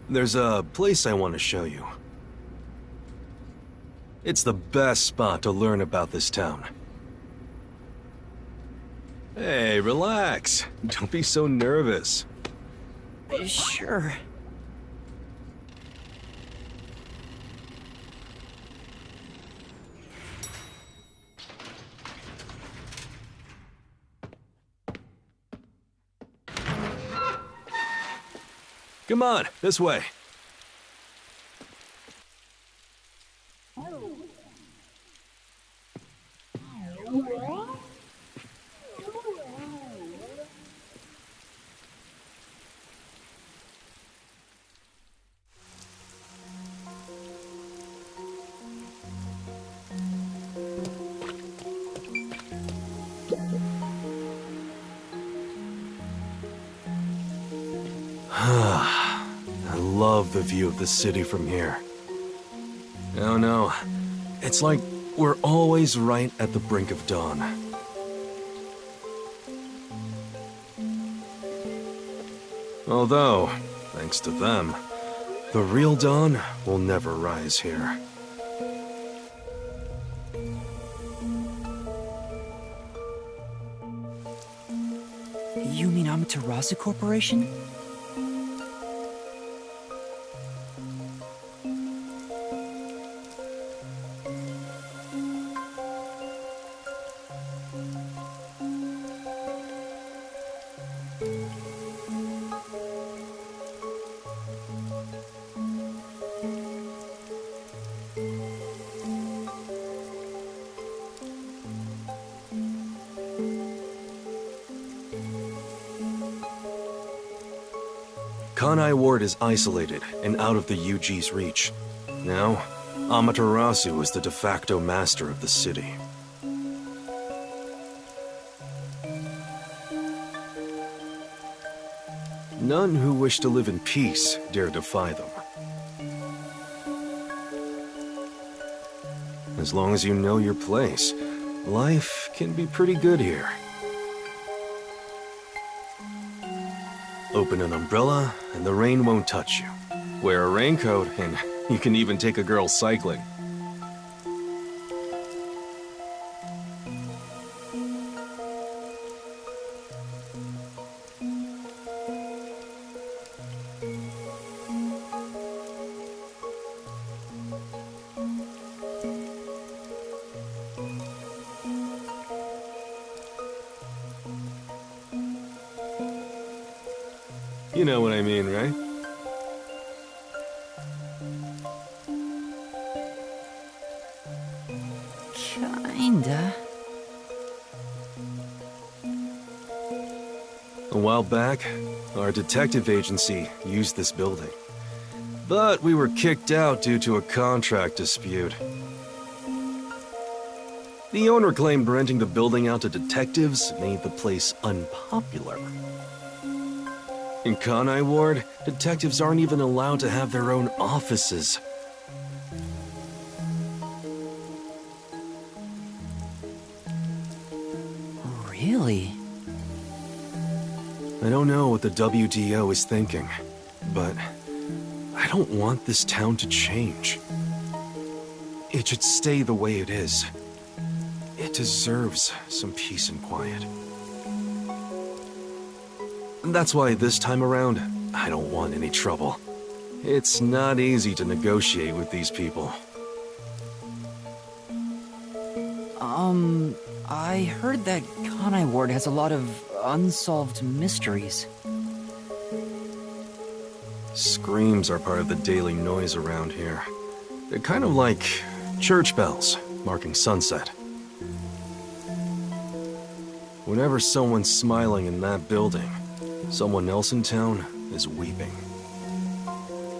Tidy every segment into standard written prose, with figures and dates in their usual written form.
There's a place I want to show you. It's the best spot to learn about this town. Hey, relax. Don't be so nervous. Sure. Come on, this way. I love the view of the city from here. Oh no, it's like we're always right at the brink of dawn. Although, thanks to them, the real dawn will never rise here. You mean Amaterasu Corporation? Kanai Ward is isolated and out of the UG's reach. Now, Amaterasu is the de facto master of the city. None who wish to live in peace dare defy them. As long as you know your place, life can be pretty good here. Open an umbrella, and the rain won't touch you. Wear a raincoat, and you can even take a girl cycling. You know what I mean, right? Kinda. A while back, our detective agency used this building. But we were kicked out due to a contract dispute. The owner claimed renting the building out to detectives made the place unpopular. In Kanai Ward, detectives aren't even allowed to have their own offices. Really? I don't know what the WDO is thinking, but I don't want this town to change. It should stay the way it is. It deserves some peace and quiet. That's why this time around, I don't want any trouble. It's not easy to negotiate with these people. I heard that Kanai Ward has a lot of unsolved mysteries. Screams are part of the daily noise around here. They're kind of like church bells marking sunset. Whenever someone's smiling in that building, someone else in town is weeping.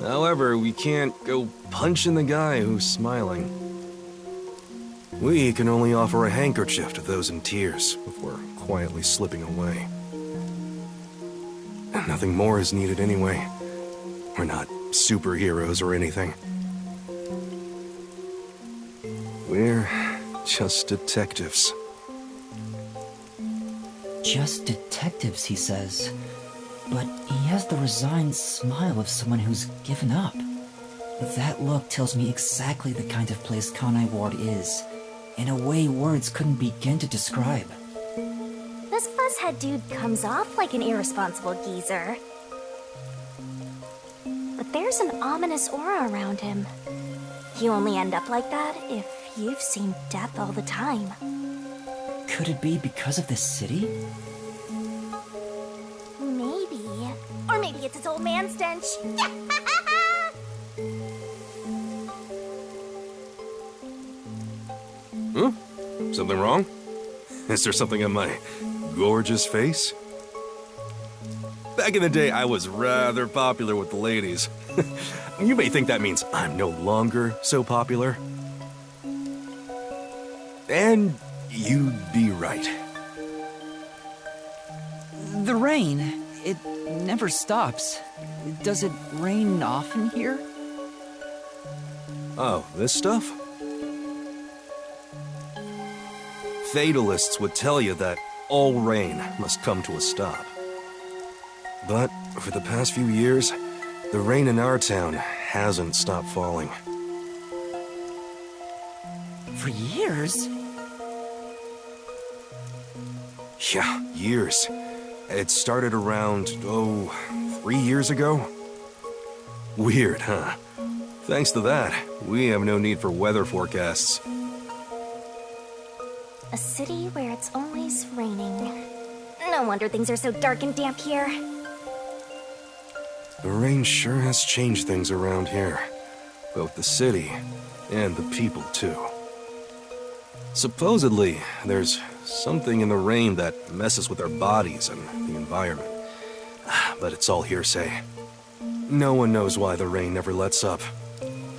However, we can't go punching the guy who's smiling. We can only offer a handkerchief to those in tears before quietly slipping away. And nothing more is needed anyway. We're not superheroes or anything. We're just detectives. Just detectives, he says. but he has the resigned smile of someone who's given up. That look tells me exactly the kind of place Kanai Ward is, in a way words couldn't begin to describe. This fuzzhead dude comes off like an irresponsible geezer. But there's an ominous aura around him. You only end up like that if you've seen death all the time. Could it be because of this city? Maybe. Or maybe it's its old man stench. Something wrong? Is there something on my gorgeous face? Back in the day, I was rather popular with the ladies. You may think that means I'm no longer so popular. And you'd be right. The rain, it never stops. Does it rain often here? Oh, this stuff? Fatalists would tell you that all rain must come to a stop. But for the past few years, the rain in our town hasn't stopped falling. For years? Yeah, years. It started around, 3 years ago? Weird, huh? Thanks to that, we have no need for weather forecasts. A city where it's always raining. No wonder things are so dark and damp here. The rain sure has changed things around here. Both the city and the people, too. Supposedly, there's something in the rain that messes with our bodies and the environment. But it's all hearsay. No one knows why the rain never lets up.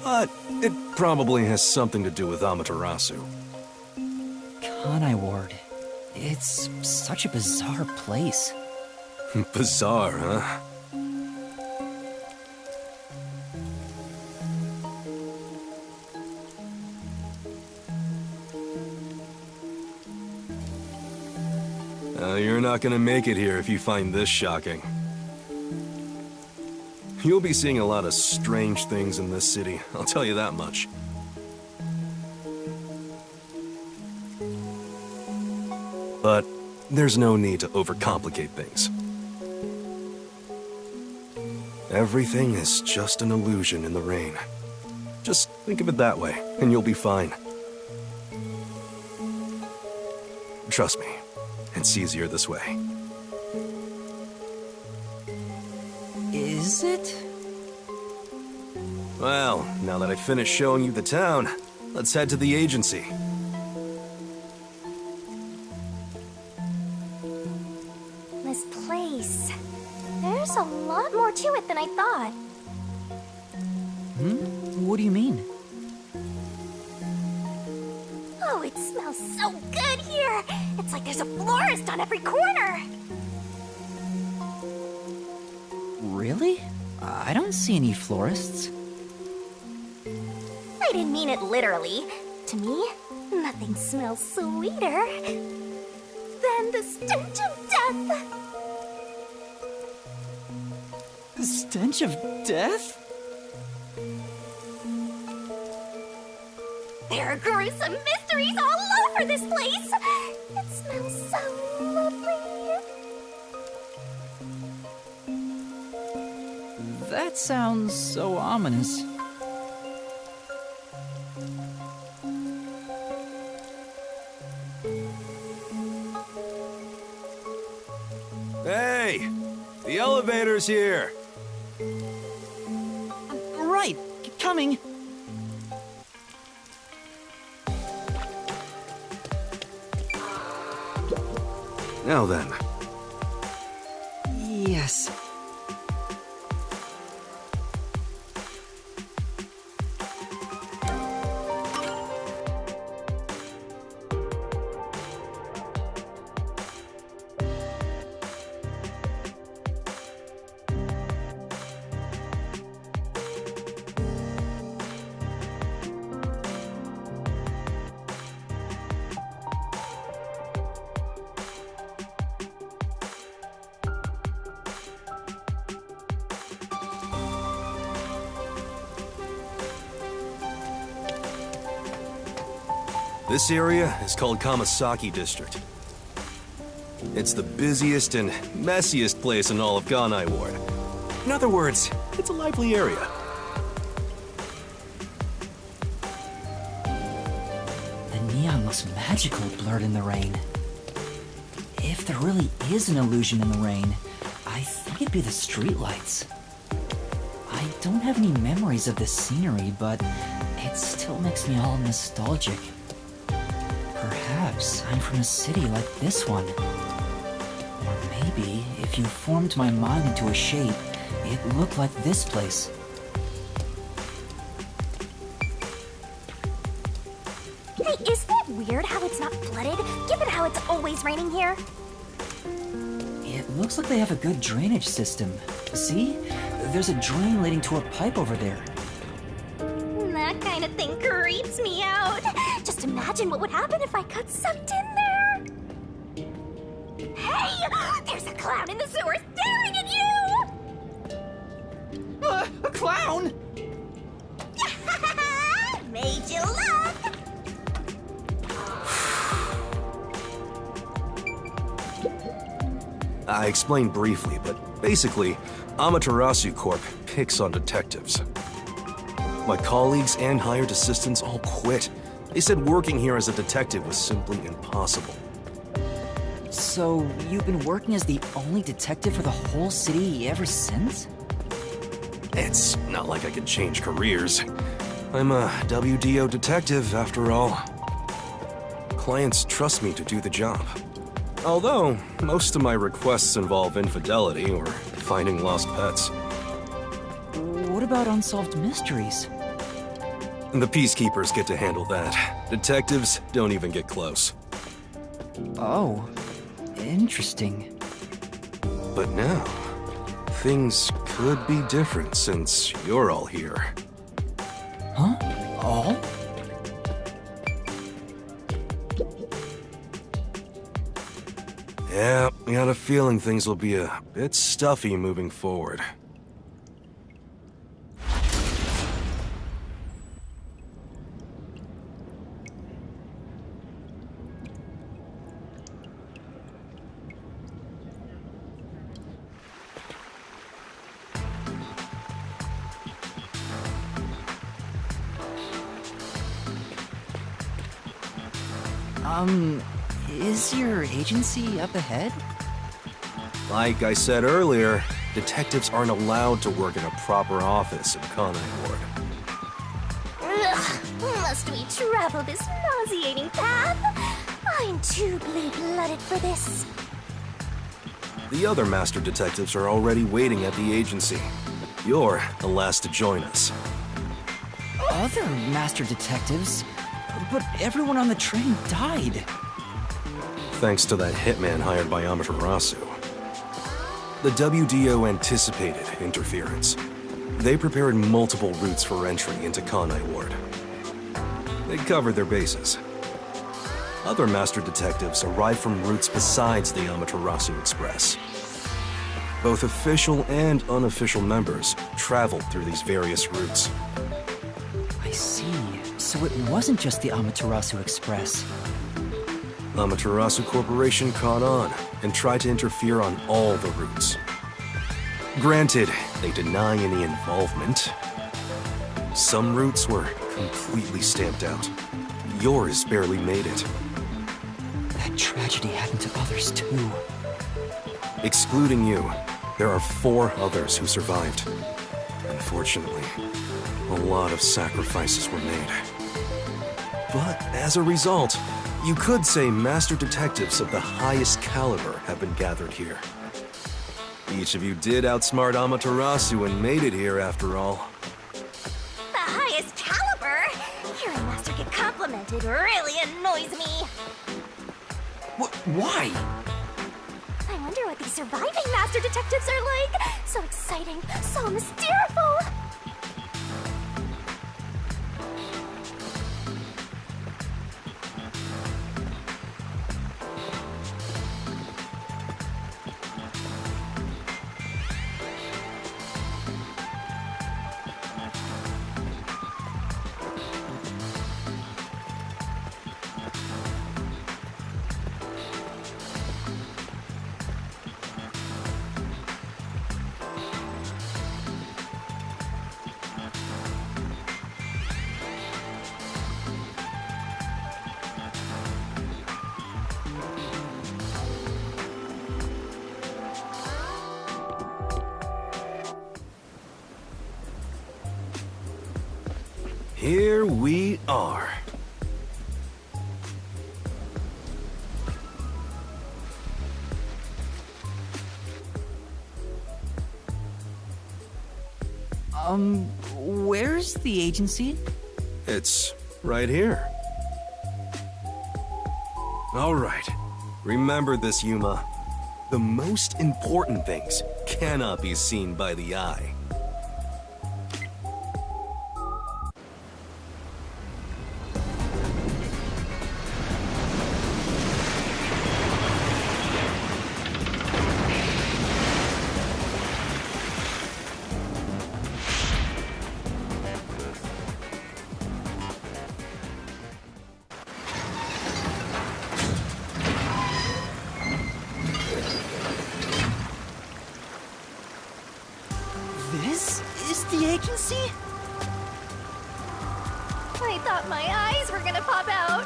But it probably has something to do with Amaterasu. Kanai Ward. It's such a bizarre place. Bizarre, huh? You're not gonna make it here if you find this shocking. You'll be seeing a lot of strange things in this city, I'll tell you that much. But there's no need to overcomplicate things. Everything is just an illusion in the rain. Just think of it that way, and you'll be fine. Trust me, it's easier this way. Is it? Well, now that I've finished showing you the town, let's head to the agency. This place. There's a lot more to it than I thought. What do you mean? Oh, it smells so good here! It's like there's a florist on every corner! Really? I don't see any florists. I didn't mean it literally. To me, nothing smells sweeter than the stench of death! The stench of death? There are gruesome mysteries all over this place! It smells so lovely! That sounds so ominous. Hey! The elevator's here! Right, coming. Now then. Yes. This area is called Kamasaki District. It's the busiest and messiest place in all of Kanai Ward. In other words, it's a lively area. The neon looks magical blurred in the rain. If there really is an illusion in the rain, I think it'd be the streetlights. I don't have any memories of this scenery, but it still makes me all nostalgic. Perhaps I'm from a city like this one. Or maybe, if you formed my mind into a shape, it looked like this place. Hey, isn't it weird how it's not flooded, given how it's always raining here? It looks like they have a good drainage system. See? There's a drain leading to a pipe over there. That kind of thing creeps me out. Just imagine what would happen if I got sucked in there. Hey! There's a clown in the sewer staring at you! A clown? Made you laugh! I explained briefly, but basically, Amaterasu Corp picks on detectives. My colleagues and hired assistants all quit. They said working here as a detective was simply impossible. So, you've been working as the only detective for the whole city ever since? It's not like I could change careers. I'm a WDO detective, after all. Clients trust me to do the job. Although, most of my requests involve infidelity or finding lost pets. What about unsolved mysteries? The peacekeepers get to handle that. Detectives don't even get close. Oh, interesting. But now, things could be different since you're all here. Huh? All? Yeah, I got a feeling things will be a bit stuffy moving forward. Is your agency up ahead? Like I said earlier, detectives aren't allowed to work in a proper office in Kanai Ward. Ugh, must we travel this nauseating path? I'm too blue-blooded for this. The other master detectives are already waiting at the agency. You're the last to join us. Other master detectives? But everyone on the train died. Thanks to that hitman hired by Amaterasu. The WDO anticipated interference. They prepared multiple routes for entry into Kanai Ward. They covered their bases. Other master detectives arrived from routes besides the Amaterasu Express. Both official and unofficial members traveled through these various routes. I see. So it wasn't just the Amaterasu Express. Amaterasu Corporation caught on and tried to interfere on all the routes. Granted, they deny any involvement. Some routes were completely stamped out. Yours barely made it. That tragedy happened to others too. Excluding you, there are 4 others who survived. Unfortunately, a lot of sacrifices were made. But as a result, you could say master detectives of the highest caliber have been gathered here. Each of you did outsmart Amaterasu and made it here after all. The highest caliber? Hearing Master get complimented really annoys me. Why? I wonder what these surviving master detectives are like. So exciting, so mysterious. Here we are. Where's the agency? It's right here. All right. Remember this, Yuma. The most important things cannot be seen by the eye. This is the agency? I thought my eyes were gonna pop out.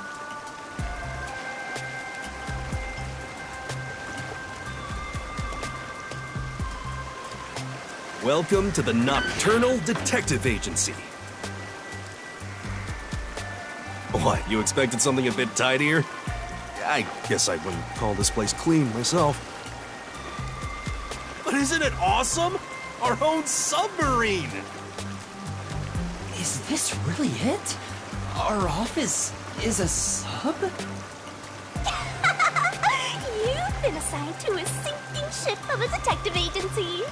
Welcome to the Nocturnal Detective Agency. What, you expected something a bit tidier? I guess I wouldn't call this place clean myself. But isn't it awesome? Our own submarine! Is this really it? Our office is a sub? You've been assigned to a sinking ship of a detective agency.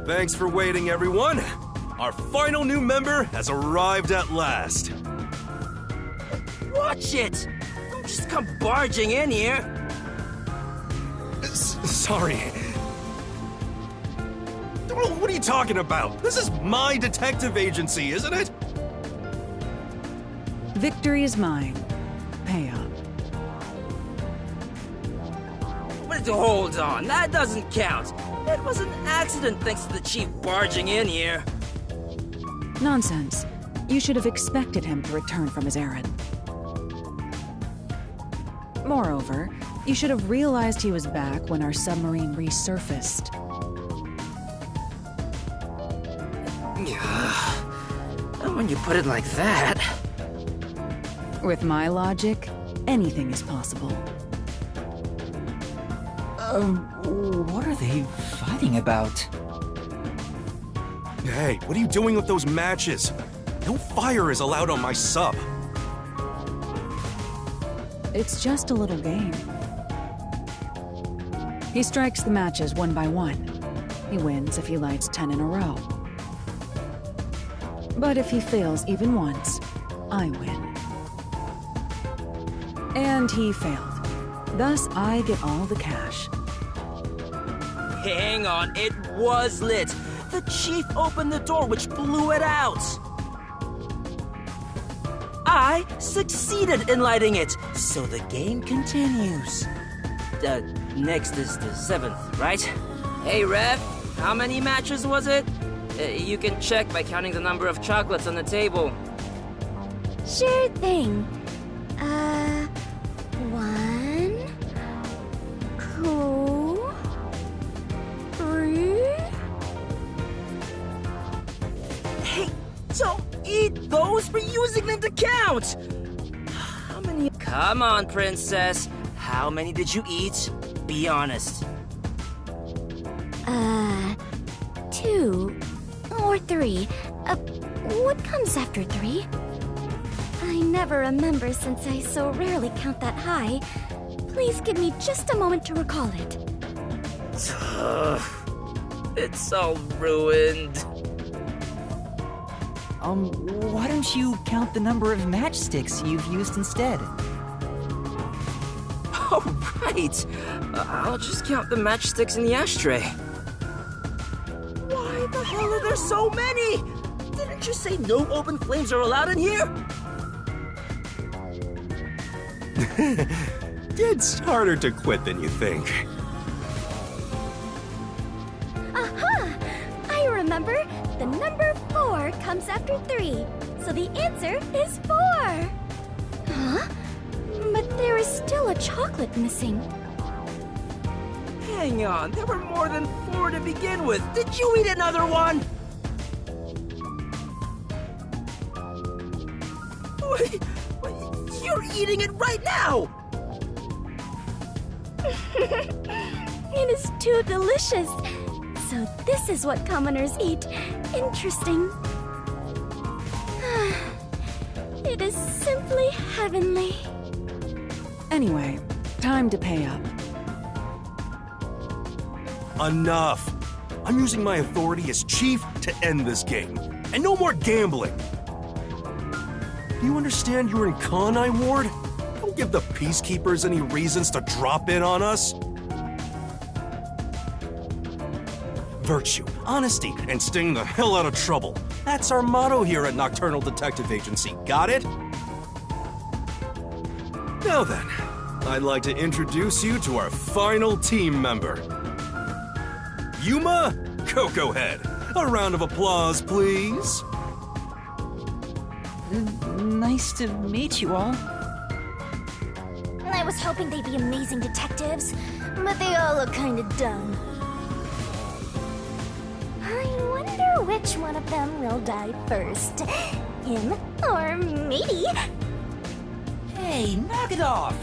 Thanks for waiting, everyone. Our final new member has arrived at last. Watch it! Don't just come barging in here. Sorry. What are you talking about? This is my detective agency, isn't it? Victory is mine. Pay up. But hold on, that doesn't count. It was an accident thanks to the chief barging in here. Nonsense. You should have expected him to return from his errand. Moreover, you should have realized he was back when our submarine resurfaced. When you put it like that... With my logic, anything is possible. What are they fighting about? Hey, what are you doing with those matches? No fire is allowed on my sub. It's just a little game. He strikes the matches one by one. He wins if he lights 10 in a row. But if he fails even once, I win. And he failed. Thus, I get all the cash. Hang on, it was lit. The chief opened the door, which blew it out. I succeeded in lighting it, so the game continues. Next is the 7th, right? Hey, Ref, how many matches was it? You can check by counting the number of chocolates on the table. Sure thing. 1, 2, 3. Hey, So eat those for using them to count! How many? Come on, princess. How many did you eat? Be honest. 2 or 3. What comes after 3? I never remember since I so rarely count that high. Please give me just a moment to recall it. It's all ruined. Why don't you count the number of matchsticks you've used instead? Oh, right. I'll just count the matchsticks in the ashtray. Why the hell are there so many? Didn't you say no open flames are allowed in here? It's harder to quit than you think. Aha! I remember. The number 4 comes after 3. So the answer is 4. Huh? But there is still a chocolate missing. Hang on, there were more than 4 to begin with. Did you eat another one? Wait, you're eating it right now! It is too delicious. So this is what commoners eat. Interesting. It is simply heavenly. Anyway, time to pay up. Enough! I'm using my authority as chief to end this game. And no more gambling! Do you understand you're in Kanai Ward? Don't give the peacekeepers any reasons to drop in on us. Virtue, honesty, and staying the hell out of trouble. That's our motto here at Nocturnal Detective Agency, got it? Now then, I'd like to introduce you to our final team member. Yuma Coco Head. A round of applause, please. Nice to meet you all. I was hoping they'd be amazing detectives, but they all look kinda dumb. I wonder which one of them will die first. Him or me? Hey, knock it off!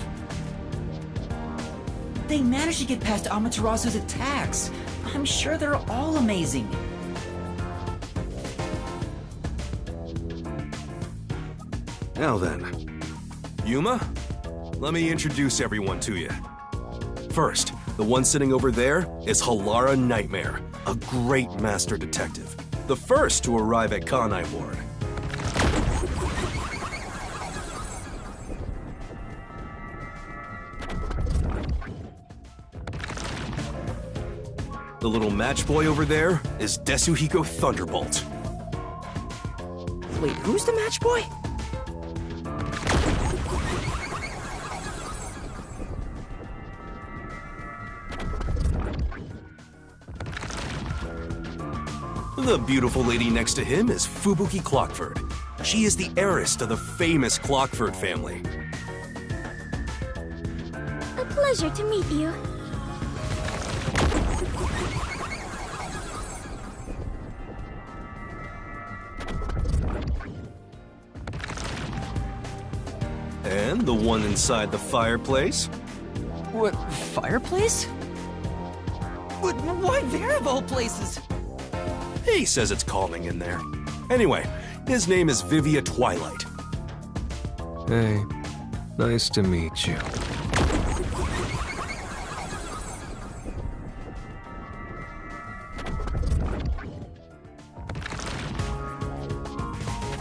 They managed to get past Amaterasu's attacks. I'm sure they're all amazing. Now then, Yuma, let me introduce everyone to you. First, the one sitting over there is Halara Nightmare, a great master detective. The first to arrive at Kanai Ward. The little match boy over there is Desuhiko Thunderbolt. Wait, who's the match boy? The beautiful lady next to him is Fubuki Clockford. She is the heiress to the famous Clockford family. A pleasure to meet you. And the one inside the fireplace? What, fireplace? But why there of all places? He says it's calming in there. Anyway, his name is Vivia Twilight. Hey, nice to meet you.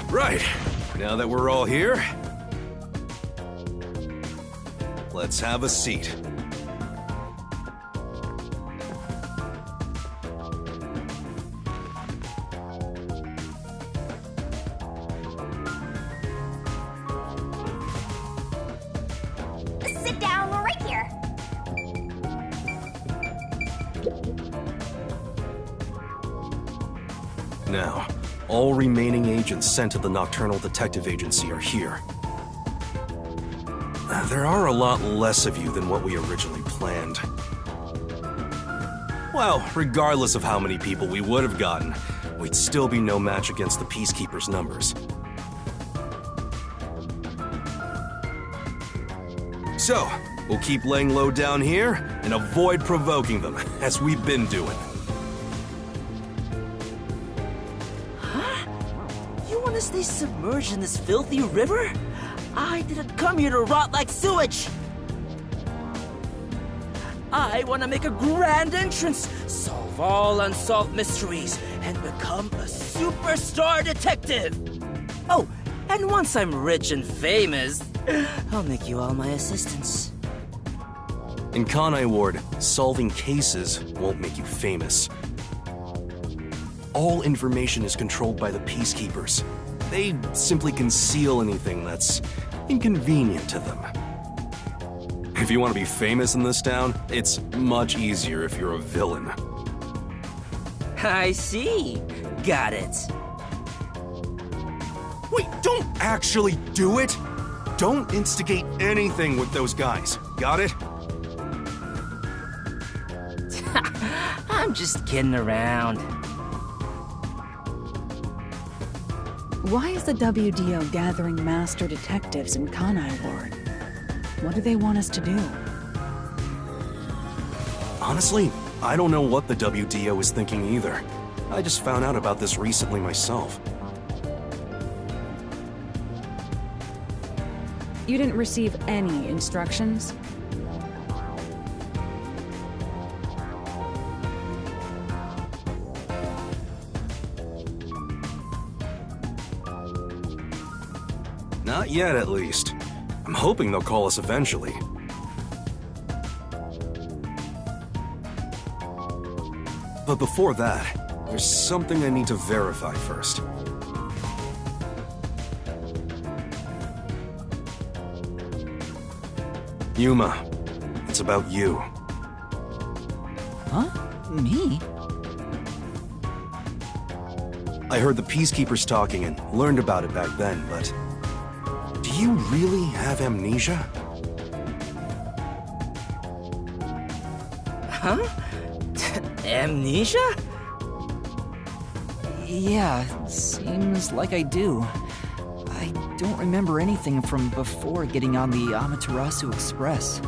Right, now that we're all here, let's have a seat. Sit down right here. Now, all remaining agents sent to the Nocturnal Detective Agency are here. There are a lot less of you than what we originally planned. Well, regardless of how many people we would have gotten, we'd still be no match against the Peacekeepers' numbers. So, we'll keep laying low down here and avoid provoking them, as we've been doing. Huh? You want to stay submerged in this filthy river? I didn't come here to rot like sewage! I want to make a grand entrance, solve all unsolved mysteries, and become a superstar detective! Oh, and once I'm rich and famous, I'll make you all my assistants. In Kanai Ward, solving cases won't make you famous. All information is controlled by the Peacekeepers. They simply conceal anything that's inconvenient to them. If you want to be famous in this town, it's much easier if you're a villain. I see. Got it. Wait, don't actually do it! Don't instigate anything with those guys. Got it? I'm just kidding around. Why is the WDO gathering master detectives in Kanai Ward? What do they want us to do? Honestly, I don't know what the WDO is thinking either. I just found out about this recently myself. You didn't receive any instructions? Not yet, at least. I'm hoping they'll call us eventually. But before that, there's something I need to verify first. Yuma, it's about you. Huh? Me? I heard the Peacekeepers talking and learned about it back then, but... do you really have amnesia? Huh? Amnesia? Yeah, seems like I do. I don't remember anything from before getting on the Amaterasu Express.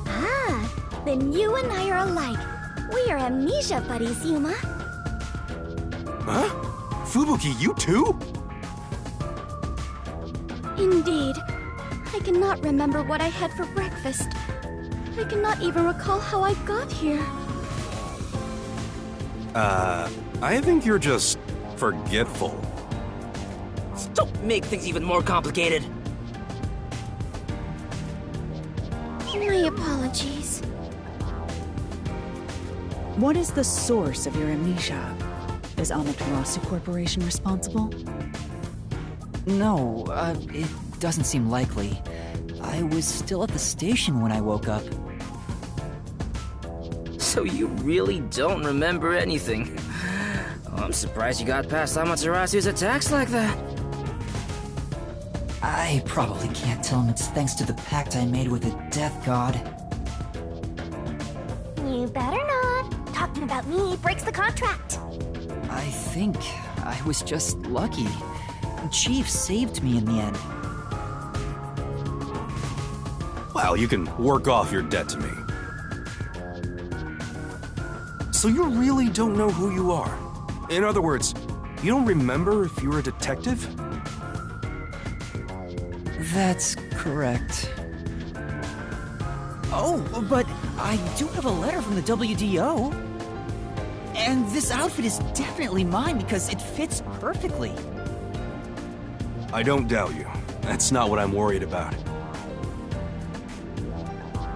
Ah, then you and I are alike. We are amnesia buddies, Yuma. Huh? Fubuki, you too? Indeed. I cannot remember what I had for breakfast. I cannot even recall how I got here. I think you're just forgetful. Don't make things even more complicated. My apologies. What is the source of your amnesia? Is Amaterasu Corporation responsible? No, it doesn't seem likely. I was still at the station when I woke up. So you really don't remember anything. Oh, I'm surprised you got past Amaterasu's attacks like that. I probably can't tell him it's thanks to the pact I made with the Death God. You better not. Talking about me breaks the contract. I think I was just lucky. Chief saved me in the end. Well, you can work off your debt to me. So you really don't know who you are? In other words, you don't remember if you were a detective? That's correct. Oh, but I do have a letter from the WDO. And this outfit is definitely mine because it fits perfectly. I don't doubt you. That's not what I'm worried about.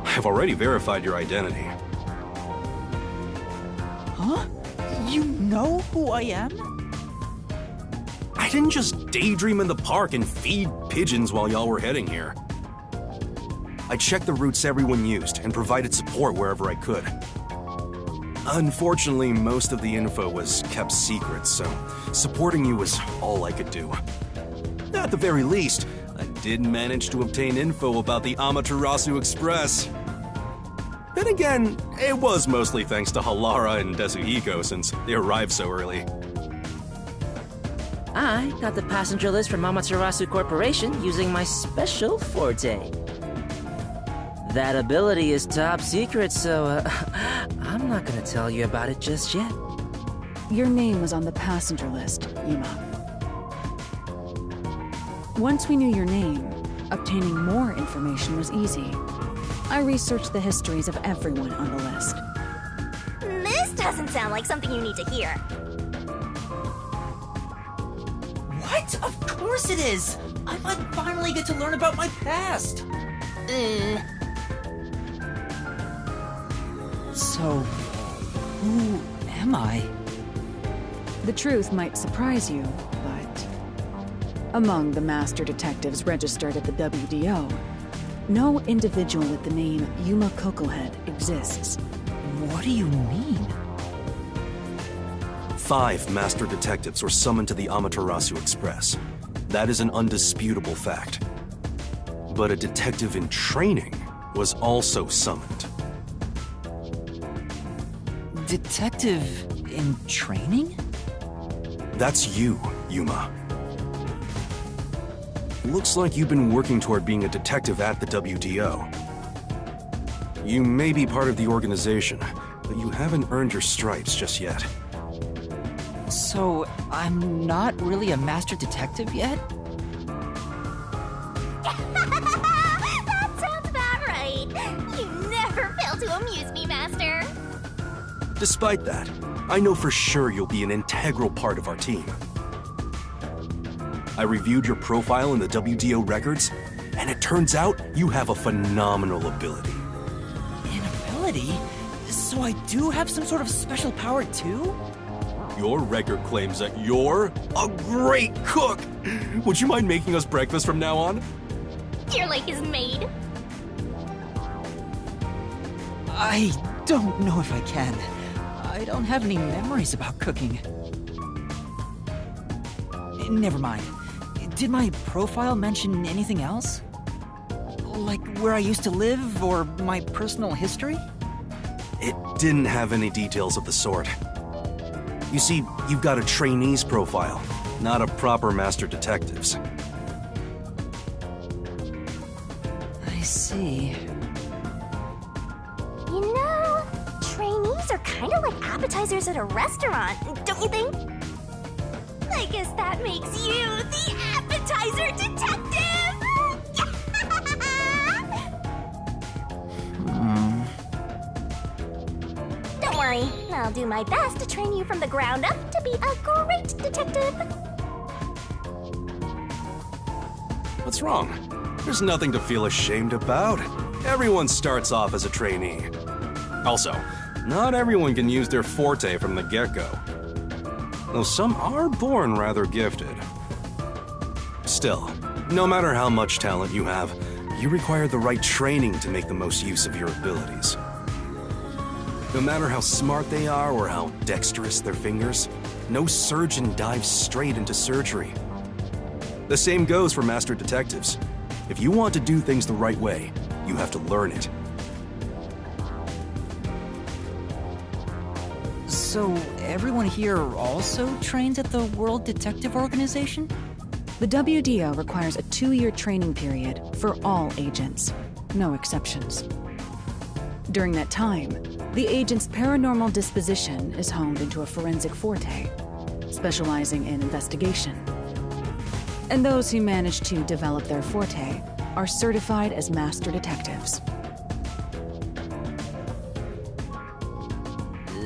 I've already verified your identity. Huh? You know who I am? I didn't just daydream in the park and feed pigeons while y'all were heading here. I checked the routes everyone used and provided support wherever I could. Unfortunately, most of the info was kept secret, so supporting you was all I could do. At the very least, I did manage to obtain info about the Amaterasu Express. Then again, it was mostly thanks to Halara and Desuhiko since they arrived so early. I got the passenger list from Amaterasu Corporation using my special forte. That ability is top secret, so I'm not gonna tell you about it just yet. Your name was on the passenger list, Yuma. Once we knew your name, obtaining more information was easy. I researched the histories of everyone on the list. This doesn't sound like something you need to hear. What? Of course it is! I might finally get to learn about my past! So, who am I? The truth might surprise you, but among the master detectives registered at the WDO, no individual with the name Yuma Cocohead exists. What do you mean? 5 master detectives were summoned to the Amaterasu Express. That is an undisputable fact. But a detective in training was also summoned. Detective in training? That's you, Yuma. Looks like you've been working toward being a detective at the WDO. You may be part of the organization, but you haven't earned your stripes just yet. So, I'm not really a master detective yet? That sounds about right. You never fail to amuse me, Master. Despite that, I know for sure you'll be an integral part of our team. I reviewed your profile in the WDO records, and it turns out you have a phenomenal ability. An ability? So I do have some sort of special power too? Your record claims that you're a great cook! Would you mind making us breakfast from now on? You're like his maid. I don't know if I can. I don't have any memories about cooking. Never mind. Did my profile mention anything else? Like where I used to live or my personal history? It didn't have any details of the sort. You see, you've got a trainee's profile, not a proper master detective's. I see. You know, trainees are kind of like appetizers at a restaurant, don't you think? I guess that makes you the appetizer detective! Don't worry, I'll do my best to train you from the ground up to be a great detective. What's wrong? There's nothing to feel ashamed about. Everyone starts off as a trainee. Also, not everyone can use their forte from the get-go. Though some are born rather gifted. Still, no matter how much talent you have, you require the right training to make the most use of your abilities. No matter how smart they are or how dexterous their fingers, no surgeon dives straight into surgery. The same goes for master detectives. If you want to do things the right way, you have to learn it. So everyone here also trains at the World Detective Organization? The WDO requires a 2-year training period for all agents, no exceptions. During that time, the agent's paranormal disposition is honed into a forensic forte, specializing in investigation. And those who manage to develop their forte are certified as master detectives.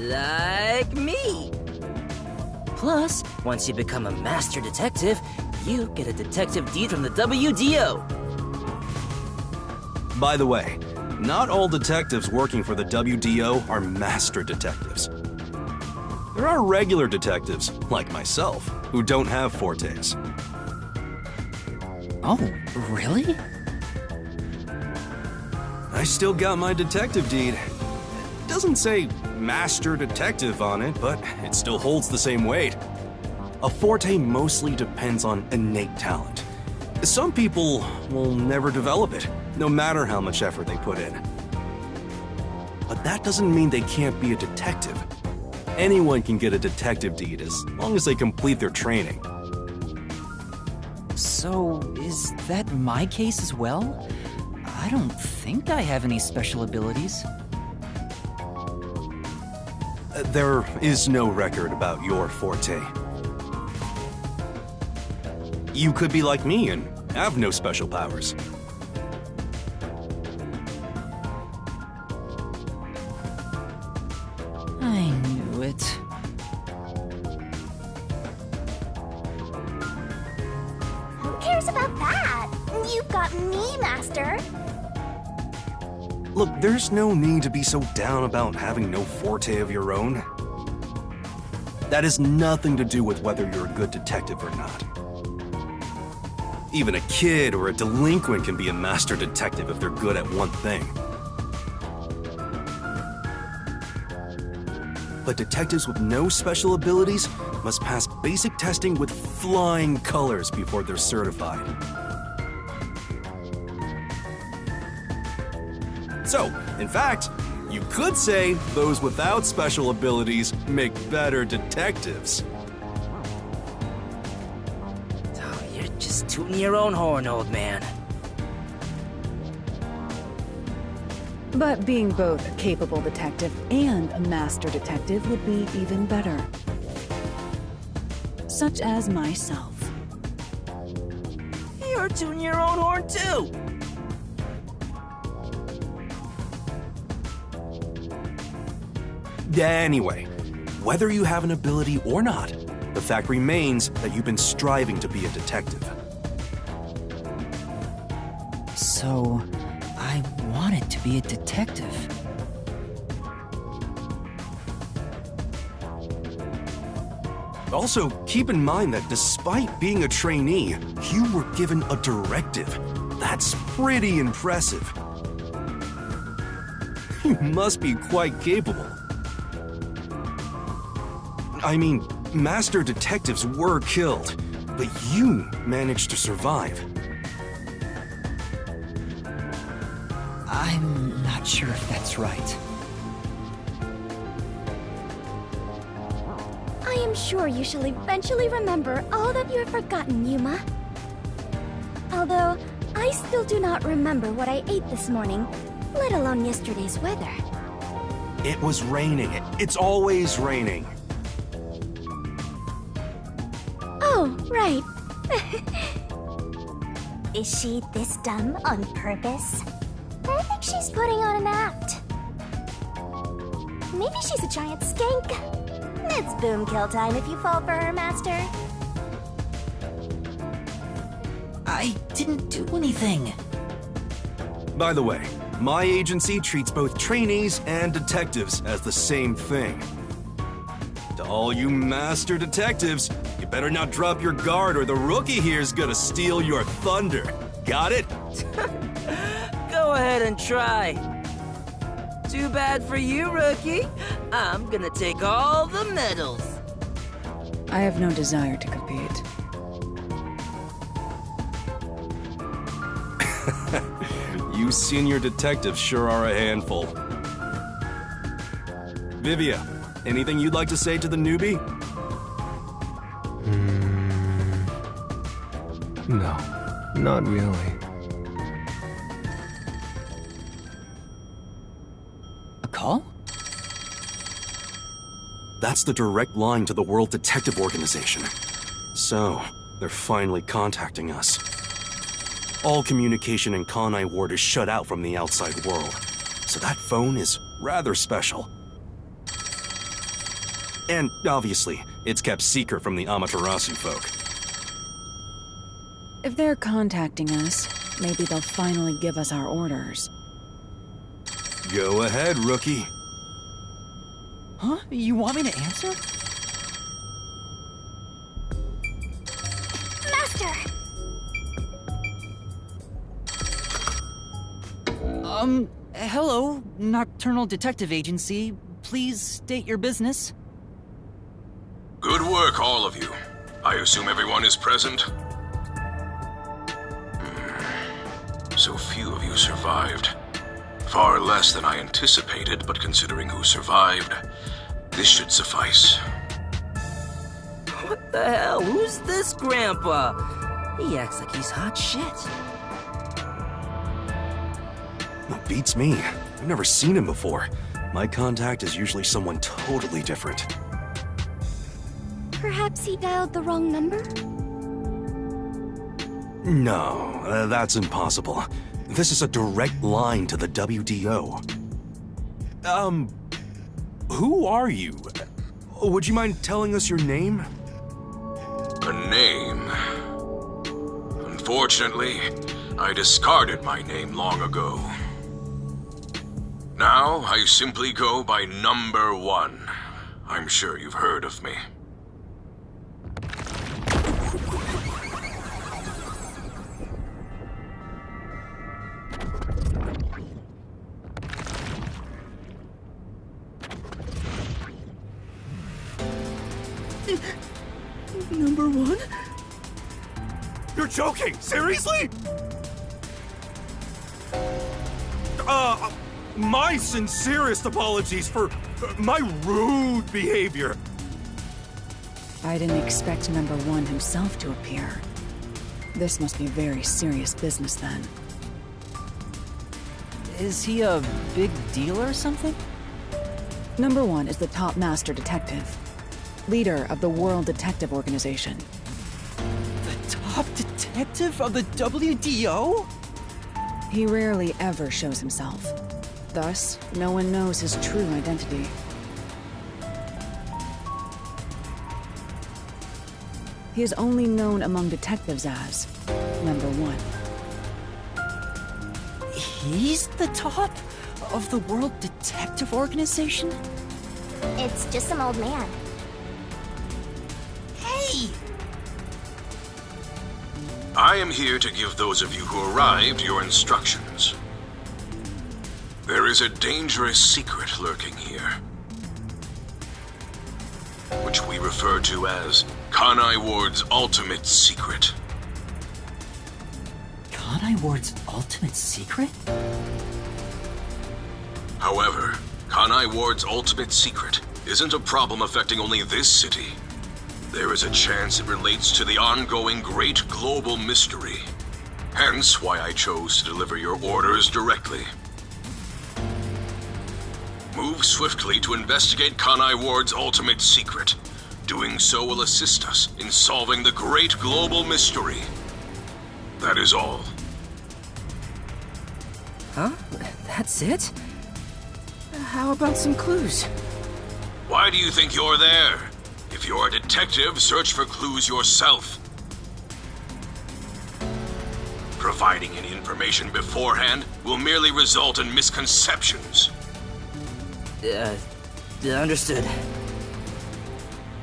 Like me. Plus, once you become a master detective, you get a detective deed from the WDO. By the way, not all detectives working for the WDO are master detectives. There are regular detectives, like myself, who don't have fortes. Oh, really? I still got my detective deed. It doesn't say master detective on it, but it still holds the same weight. A forte mostly depends on innate talent. Some people will never develop it, no matter how much effort they put in. But that doesn't mean they can't be a detective. Anyone can get a detective deed as long as they complete their training. So, is that my case as well? I don't think I have any special abilities. There is no record about your forte. You could be like me and have no special powers. I knew it. Who cares about that? You've got me, Master. Look, there's no need to be so down about having no forte of your own. That has nothing to do with whether you're a good detective or not. Even a kid or a delinquent can be a master detective if they're good at one thing. But detectives with no special abilities must pass basic testing with flying colors before they're certified. So, in fact, you could say those without special abilities make better detectives. Oh, you're just tooting your own horn, old man. But being both a capable detective and a master detective would be even better. Such as myself. You're tooting your own horn, too. Anyway, whether you have an ability or not, the fact remains that you've been striving to be a detective. So, I wanted to be a detective. Also, keep in mind that despite being a trainee, you were given a directive. That's pretty impressive. You must be quite capable. I mean, master detectives were killed, but you managed to survive. I'm not sure if that's right. I am sure you shall eventually remember all that you have forgotten, Yuma. Although, I still do not remember what I ate this morning, let alone yesterday's weather. It was raining. It's always raining. Oh, right. Is she this dumb on purpose? I think she's putting on an act. Maybe she's a giant skank. It's boom kill time if you fall for her, Master. I didn't do anything. By the way, my agency treats both trainees and detectives as the same thing. To all you master detectives, you better not drop your guard or the rookie here's gonna steal your thunder. Got it? Go ahead and try. Too bad for you, rookie. I'm gonna take all the medals. I have no desire to compete. You senior detectives sure are a handful. Vivia, anything you'd like to say to the newbie? No, not really. A call? That's the direct line to the World Detective Organization. So, they're finally contacting us. All communication in Kanai Ward is shut out from the outside world, so that phone is rather special. And obviously, it's kept secret from the Amaterasu folk. If they're contacting us, maybe they'll finally give us our orders. Go ahead, rookie. Huh? You want me to answer? Master! Hello, Nocturnal Detective Agency. Please state your business. Good work, all of you. I assume everyone is present? So few of you survived. Far less than I anticipated, but considering who survived, this should suffice. What the hell? Who's this grandpa? He acts like he's hot shit. Well, beats me. I've never seen him before. My contact is usually someone totally different. Perhaps he dialed the wrong number? No, that's impossible. This is a direct line to the WDO. Who are you? Would you mind telling us your name? A name? Unfortunately, I discarded my name long ago. Now, I simply go by Number 1. I'm sure you've heard of me. Number 1? You're joking! Seriously? My sincerest apologies for my rude behavior. I didn't expect number 1 himself to appear. This must be very serious business then. Is he a big deal or something? Number 1 is the top master detective, leader of the World Detective Organization. The top detective of the WDO? He rarely ever shows himself. Thus, no one knows his true identity. He is only known among detectives as Number 1. He's the top of the World Detective Organization? It's just some old man. Hey! I am here to give those of you who arrived your instructions. There is a dangerous secret lurking here, which we refer to as Kanai Ward's ultimate secret. Kanai Ward's ultimate secret? However, Kanai Ward's ultimate secret isn't a problem affecting only this city. There is a chance it relates to the ongoing great global mystery. Hence why I chose to deliver your orders directly. Move swiftly to investigate Kanai Ward's ultimate secret. Doing so will assist us in solving the great global mystery. That is all. Huh? That's it? How about some clues? Why do you think you're there? If you're a detective, search for clues yourself. Providing any information beforehand will merely result in misconceptions. Understood.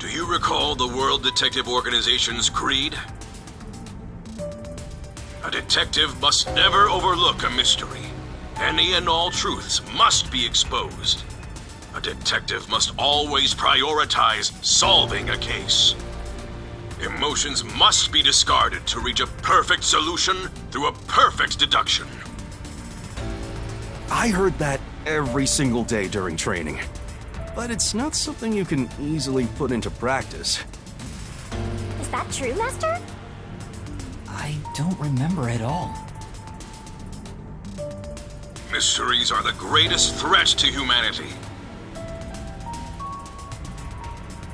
Do you recall the World Detective Organization's creed? A detective must never overlook a mystery. Any and all truths must be exposed. A detective must always prioritize solving a case. Emotions must be discarded to reach a perfect solution through a perfect deduction. I heard that every single day during training. But it's not something you can easily put into practice. Is that true, Master? I don't remember at all. Mysteries are the greatest threat to humanity.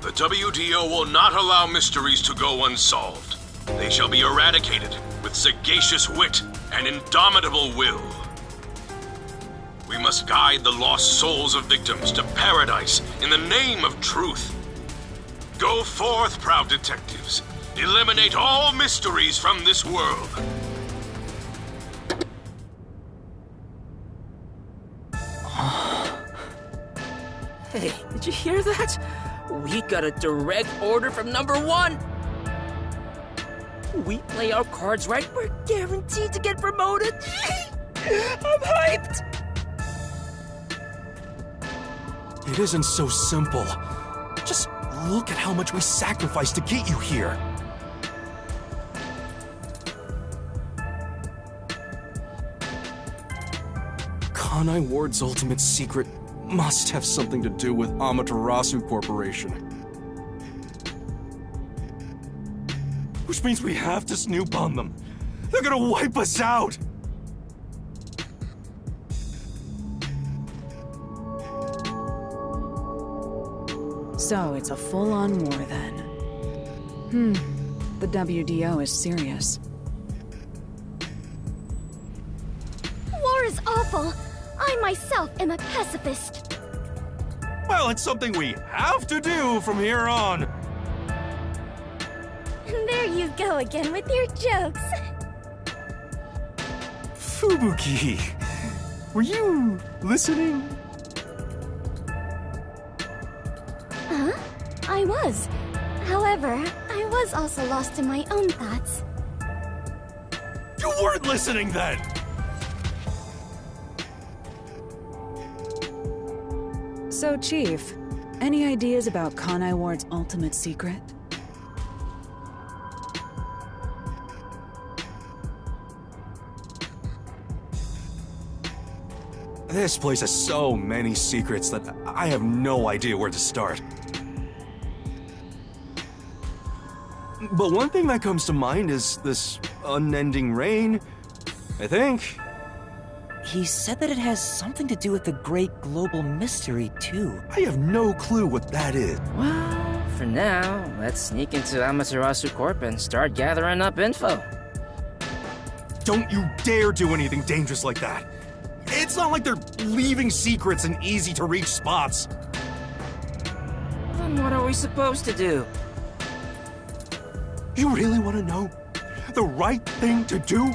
The WDO will not allow mysteries to go unsolved. They shall be eradicated with sagacious wit and indomitable will. We must guide the lost souls of victims to paradise in the name of truth. Go forth, proud detectives. Eliminate all mysteries from this world. Hey, did you hear that? We got a direct order from Number 1. We play our cards right, we're guaranteed to get promoted. I'm hyped. It isn't so simple. Just look at how much we sacrificed to get you here. Kanai Ward's ultimate secret must have something to do with Amaterasu Corporation. Which means we have to snoop on them. They're gonna wipe us out! So it's a full-on war then. The WDO is serious. War is awful. I myself am a pacifist. Well, it's something we have to do from here on. There you go again with your jokes. Fubuki, were you listening? Huh? I was. However, I was also lost in my own thoughts. You weren't listening then! So, Chief, any ideas about Kanai Ward's ultimate secret? This place has so many secrets that I have no idea where to start. But one thing that comes to mind is this unending rain, I think. He said that it has something to do with the great global mystery, too. I have no clue what that is. Well, for now, let's sneak into Amaterasu Corp and start gathering up info. Don't you dare do anything dangerous like that. It's not like they're leaving secrets in easy-to-reach spots. Then what are we supposed to do? You really want to know? The right thing to do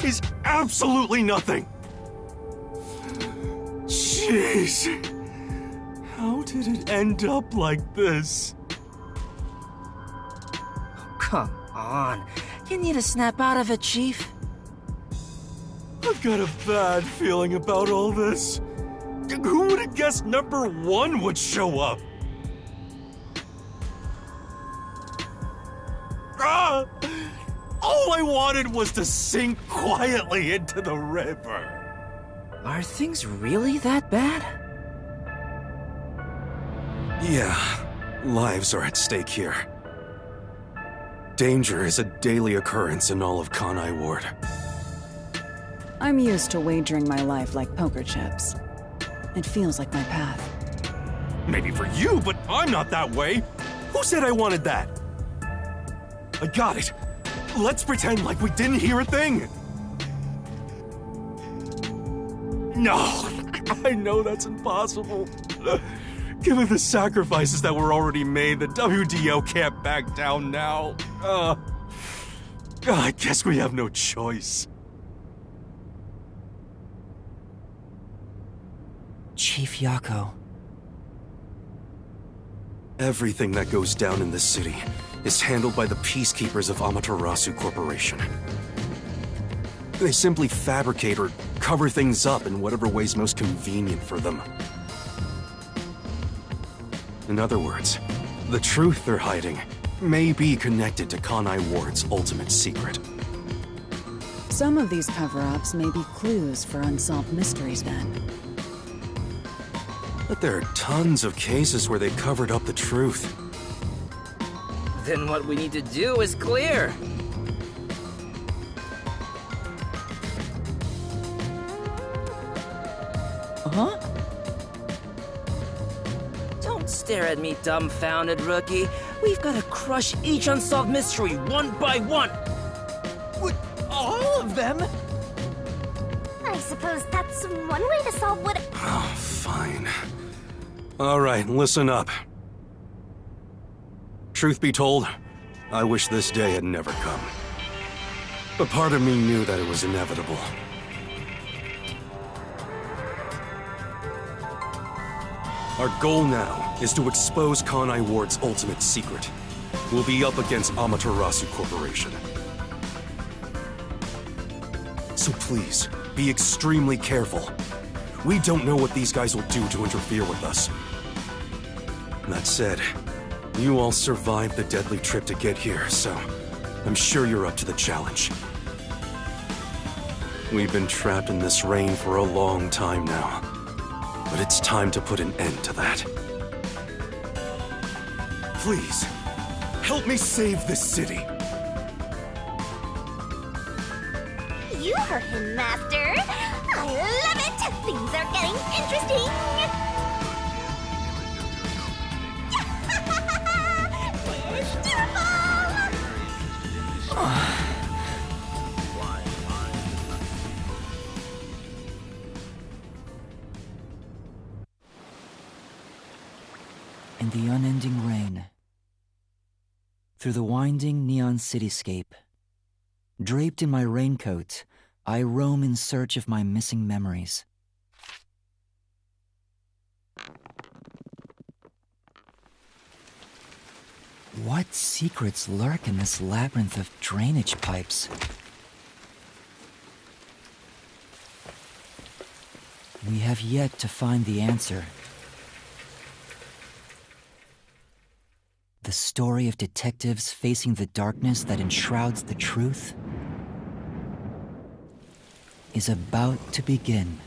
is absolutely nothing. Jeez. How did it end up like this? Come on. You need to snap out of it, Chief. I've got a bad feeling about all this. Who would have guessed number 1 would show up? Ah! All I wanted was to sink quietly into the river. Are things really that bad? Yeah, lives are at stake here. Danger is a daily occurrence in all of Kanai Ward. I'm used to wagering my life like poker chips. It feels like my path. Maybe for you, but I'm not that way. Who said I wanted that? I got it. Let's pretend like we didn't hear a thing. No, I know that's impossible. Given the sacrifices that were already made, the WDO can't back down now. I guess we have no choice. Chief Yako. Everything that goes down in this city is handled by the peacekeepers of Amaterasu Corporation. They simply fabricate or cover things up in whatever way's most convenient for them. In other words, the truth they're hiding may be connected to Kanai Ward's ultimate secret. Some of these cover-ups may be clues for unsolved mysteries then. But there are tons of cases where they covered up the truth. Then what we need to do is clear. Huh? Don't stare at me, dumbfounded rookie. We've got to crush each unsolved mystery one by one. What? All of them? I suppose that's one way to solve what... Oh, fine. All right, listen up. Truth be told, I wish this day had never come. But part of me knew that it was inevitable. Our goal now is to expose Kanai Ward's ultimate secret. We'll be up against Amaterasu Corporation. So please, be extremely careful. We don't know what these guys will do to interfere with us. That said, you all survived the deadly trip to get here, so I'm sure you're up to the challenge. We've been trapped in this rain for a long time now, but it's time to put an end to that. Please, help me save this city. You heard him, Master. I love it. Things are getting interesting. It's beautiful. In the unending rain, through the winding neon cityscape, draped in my raincoat, I roam in search of my missing memories. What secrets lurk in this labyrinth of drainage pipes? We have yet to find the answer. The story of detectives facing the darkness that enshrouds the truth is about to begin.